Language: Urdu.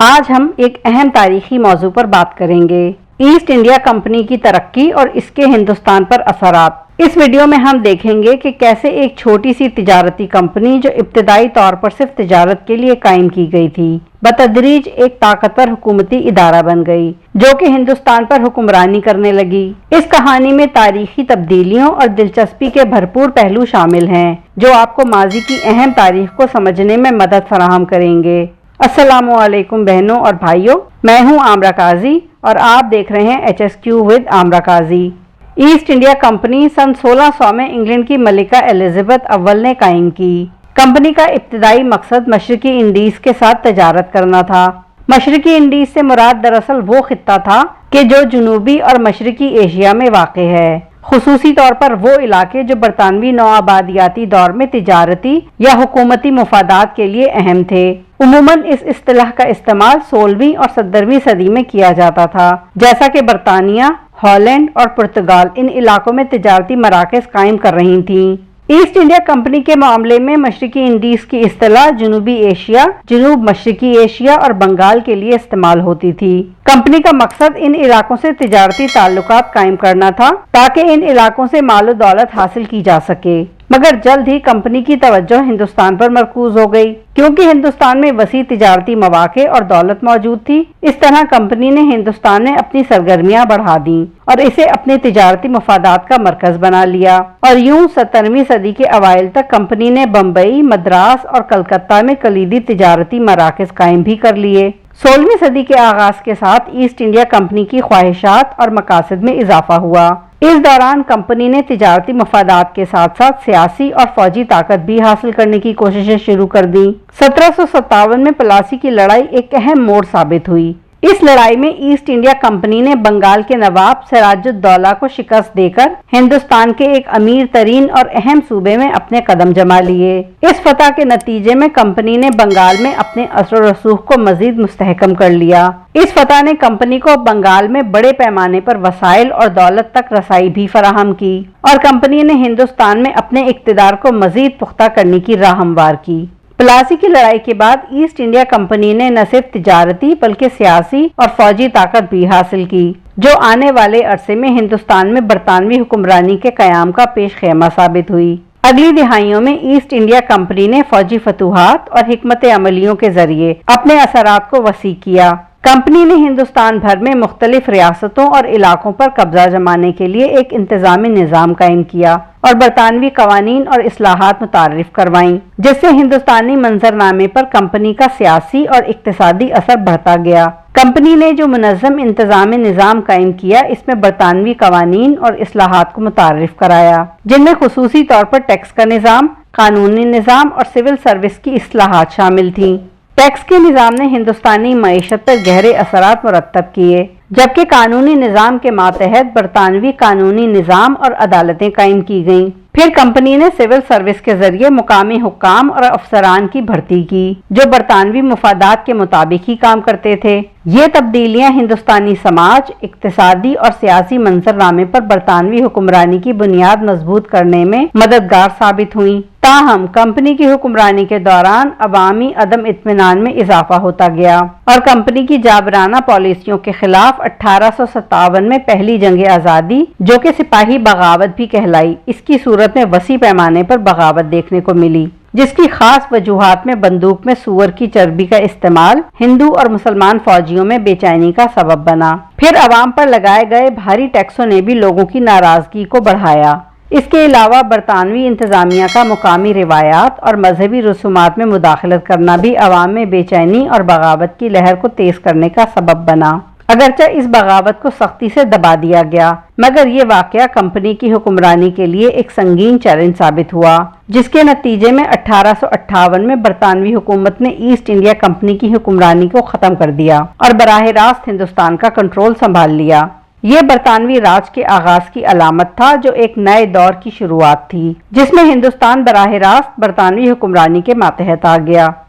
آج ہم ایک اہم تاریخی موضوع پر بات کریں گے، ایسٹ انڈیا کمپنی کی ترقی اور اس کے ہندوستان پر اثرات۔ اس ویڈیو میں ہم دیکھیں گے کہ کیسے ایک چھوٹی سی تجارتی کمپنی جو ابتدائی طور پر صرف تجارت کے لیے قائم کی گئی تھی، بتدریج ایک طاقتور حکومتی ادارہ بن گئی جو کہ ہندوستان پر حکمرانی کرنے لگی۔ اس کہانی میں تاریخی تبدیلیوں اور دلچسپی کے بھرپور پہلو شامل ہیں جو آپ کو ماضی کی اہم تاریخ کو سمجھنے میں مدد فراہم کریں گے۔ السلام علیکم بہنوں اور بھائیوں، میں ہوں عامرہ قاضی اور آپ دیکھ رہے ہیں HSQ with عامرہ Qazi. East India company سن 1600 میں انگلینڈ کی ملکہ ایلزابتھ اول نے قائم کی۔ کمپنی کا ابتدائی مقصد مشرقی انڈیز کے ساتھ تجارت کرنا تھا۔ مشرقی انڈیز سے مراد دراصل وہ خطہ تھا کہ جو جنوبی اور مشرقی ایشیا میں واقع ہے، خصوصی طور پر وہ علاقے جو برطانوی نوآبادیاتی دور میں تجارتی یا حکومتی مفادات کے لیے اہم تھے۔ عموماً اس اصطلاح کا استعمال 16ویں اور 17ویں صدی میں کیا جاتا تھا، جیسا کہ برطانیہ، ہالینڈ اور پرتگال ان علاقوں میں تجارتی مراکز قائم کر رہی تھیں۔ ایسٹ انڈیا کمپنی کے معاملے میں مشرقی انڈیز کی اصطلاح جنوبی ایشیا، جنوب مشرقی ایشیا اور بنگال کے لیے استعمال ہوتی تھی۔ کمپنی کا مقصد ان علاقوں سے تجارتی تعلقات قائم کرنا تھا تاکہ ان علاقوں سے مال و دولت حاصل کی جا سکے، مگر جلد ہی کمپنی کی توجہ ہندوستان پر مرکوز ہو گئی کیونکہ ہندوستان میں وسیع تجارتی مواقع اور دولت موجود تھی۔ اس طرح کمپنی نے ہندوستان میں اپنی سرگرمیاں بڑھا دیں اور اسے اپنے تجارتی مفادات کا مرکز بنا لیا، اور یوں 17ویں صدی کے اوائل تک کمپنی نے بمبئی، مدراس اور کلکتہ میں کلیدی تجارتی مراکز قائم بھی کر لیے۔ 16ویں صدی کے آغاز کے ساتھ ایسٹ انڈیا کمپنی کی خواہشات اور مقاصد میں اضافہ ہوا۔ اس دوران کمپنی نے تجارتی مفادات کے ساتھ ساتھ سیاسی اور فوجی طاقت بھی حاصل کرنے کی کوششیں شروع کر دیں۔ 1757 میں پلاسی کی لڑائی ایک اہم موڑ ثابت ہوئی۔ اس لڑائی میں ایسٹ انڈیا کمپنی نے بنگال کے نواب سراج الدولہ کو شکست دے کر ہندوستان کے ایک امیر ترین اور اہم صوبے میں اپنے قدم جما لیے۔ اس فتح کے نتیجے میں کمپنی نے بنگال میں اپنے اثر و رسوخ کو مزید مستحکم کر لیا۔ اس فتح نے کمپنی کو بنگال میں بڑے پیمانے پر وسائل اور دولت تک رسائی بھی فراہم کی، اور کمپنی نے ہندوستان میں اپنے اقتدار کو مزید پختہ کرنے کی راہ ہموار کی۔ پلاسی کی لڑائی کے بعد ایسٹ انڈیا کمپنی نے نہ صرف تجارتی بلکہ سیاسی اور فوجی طاقت بھی حاصل کی، جو آنے والے عرصے میں ہندوستان میں برطانوی حکمرانی کے قیام کا پیش خیمہ ثابت ہوئی۔ اگلی دہائیوں میں ایسٹ انڈیا کمپنی نے فوجی فتوحات اور حکمت عملیوں کے ذریعے اپنے اثرات کو وسیع کیا۔ کمپنی نے ہندوستان بھر میں مختلف ریاستوں اور علاقوں پر قبضہ جمانے کے لیے ایک انتظامی نظام قائم کیا اور برطانوی قوانین اور اصلاحات متعارف کروائیں، جس سے ہندوستانی منظرنامے پر کمپنی کا سیاسی اور اقتصادی اثر بڑھتا گیا۔ کمپنی نے جو منظم انتظامی نظام قائم کیا، اس میں برطانوی قوانین اور اصلاحات کو متعارف کرایا، جن میں خصوصی طور پر ٹیکس کا نظام، قانونی نظام اور سول سروس کی اصلاحات شامل تھیں۔ ٹیکس کے نظام نے ہندوستانی معیشت پر گہرے اثرات مرتب کیے، جبکہ قانونی نظام کے ماتحت برطانوی قانونی نظام اور عدالتیں قائم کی گئیں۔ پھر کمپنی نے سول سروس کے ذریعے مقامی حکام اور افسران کی بھرتی کی جو برطانوی مفادات کے مطابق ہی کام کرتے تھے۔ یہ تبدیلیاں ہندوستانی سماج، اقتصادی اور سیاسی منظرنامے پر برطانوی حکمرانی کی بنیاد مضبوط کرنے میں مددگار ثابت ہوئیں۔ تاہم کمپنی کی حکمرانی کے دوران عوامی عدم اطمینان میں اضافہ ہوتا گیا اور کمپنی کی جابرانہ پالیسیوں کے خلاف 1857 میں پہلی جنگ آزادی، جو کہ سپاہی بغاوت بھی کہلائی، اس کی صورت میں وسیع پیمانے پر بغاوت دیکھنے کو ملی، جس کی خاص وجوہات میں بندوق میں سور کی چربی کا استعمال ہندو اور مسلمان فوجیوں میں بے چینی کا سبب بنا۔ پھر عوام پر لگائے گئے بھاری ٹیکسوں نے بھی لوگوں کی ناراضگی کو بڑھایا۔ اس کے علاوہ برطانوی انتظامیہ کا مقامی روایات اور مذہبی رسومات میں مداخلت کرنا بھی عوام میں بے چینی اور بغاوت کی لہر کو تیز کرنے کا سبب بنا۔ اگرچہ اس بغاوت کو سختی سے دبا دیا گیا، مگر یہ واقعہ کمپنی کی حکمرانی کے لیے ایک سنگین چیلنج ثابت ہوا، جس کے نتیجے میں 1858 میں برطانوی حکومت نے ایسٹ انڈیا کمپنی کی حکمرانی کو ختم کر دیا اور براہ راست ہندوستان کا کنٹرول سنبھال لیا۔ یہ برطانوی راج کے آغاز کی علامت تھا، جو ایک نئے دور کی شروعات تھی جس میں ہندوستان براہ راست برطانوی حکمرانی کے ماتحت آ گیا۔